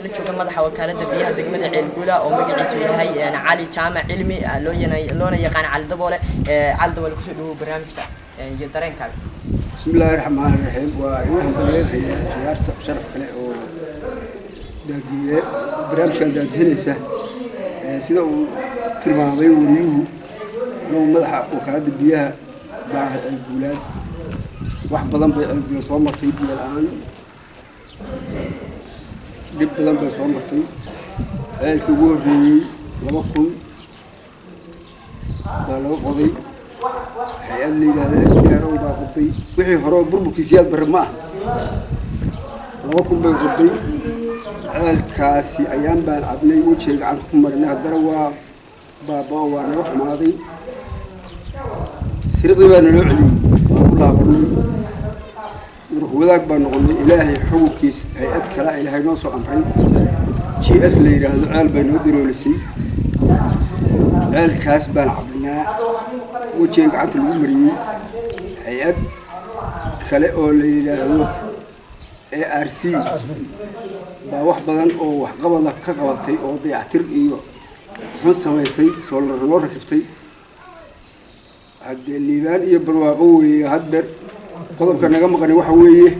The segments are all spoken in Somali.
la jooga madaxa wakaalada biyaha degmada Ceelguula oo magaciisu yahay Cali Jaamac Cilmi loona yaqaan Cali Daboole ku soo dhaw barnaamijka iyo dareenkaaga. Bismillahir Rahmanir Rahiim waa inaan baleeyahay ciyaarta sharaf kale oo daadiye barnaamijkan daadinaysa sida uu tilmaamay wariyuhu inuu madaxa wakaalada biyaha baaha Ceelguula wax badan bay Ceelguula soo martay biyo la'aan dib badan bay soo martay ceelkii ugu horreeyay 2000 baa laga qoday hay'ad la yiraahdo SDR oo baa qoday wixii hore burburkiisiyad barma 2000 bay qoday ceelkaasi ayaan baan cabnay wajiga gacan ku marnay hadana waa baaba waa naga xumaaday sirqi baan loo celiyay waa u laabanay wadaag baan noqonay ilaahay xukunkiis hay'ad kala ilaahay noo soo amray GS la yiraahdo ceel bay noo diroolisay ceelkaas baan cabnaa wajiga gacanta lagu mariyay hay'ad kale oo la yiraahdo ARC baa wax badan oo wax qabada ka qabatay oo dayactir iyo xun samaysay solar loo rakibtay hadda liibaan iyo barwaaqo weeye hadda qodobka naga maqan waxa weeye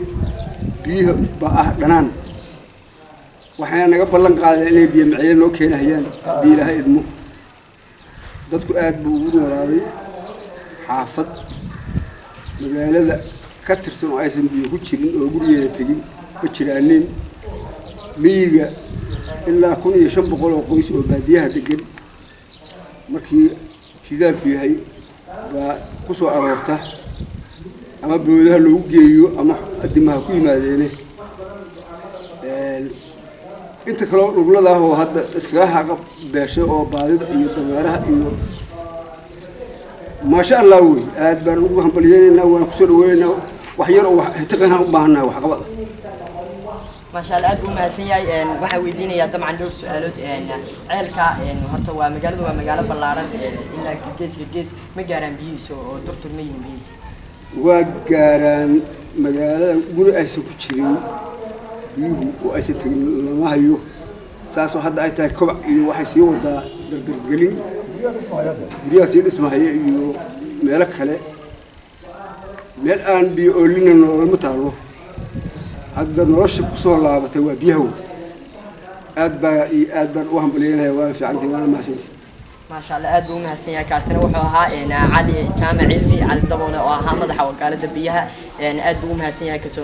biyo baa dhanaan waxaan naga ballan qaaday inay biyo macaan loo keenayaan hadii ilaahay idmo dadku aad buu ugu noolaaday xaafad magaalada ka tirsan oo aysan biyo ku jirin oo gurigeeda tagin ma jiraanin miyiga ilaa 1500 oo qoys oo baadiyaha degan markii shidaalku yahay baa ku soo aroorta ama boodaha loogu geeyo ama adimaha ku yimaadeen inta kale dhublada oo hadda iskaga xaqab beeshay oo baadida iyo dameeraha iyo ma sha Allah way aad baan ugu hambalyeynaa waan ku soo dhaweynaa wax yar oo xitaa u baahanahay wax qabada ما شاء الله أدو ما سياي واحد ويديني يا طبعا دول سؤالات عيلكا هرتا ومجال بلارن إلا كجيس مجارن بيس أو دكتور مين بيس وجارن مجال قولوا أيسو كتيرين بيو وأيسو تجين ما هيو ساسو حد أيتها كوع واحد سيو دا درجلين بريا سيد اسمه هي يو ملك خلاء مل آن بيقولين إنه المتعرو هذا نرشق صور بتوه بيهو أدبر وهم بلينا وافي عندي وأنا ما سنتي ما شاء الله أدو ما سنيا كاسنا وحوها إن علي جامع علمي على الضبون وها مضح وقالت بيها إن أدو ما سنيا كسر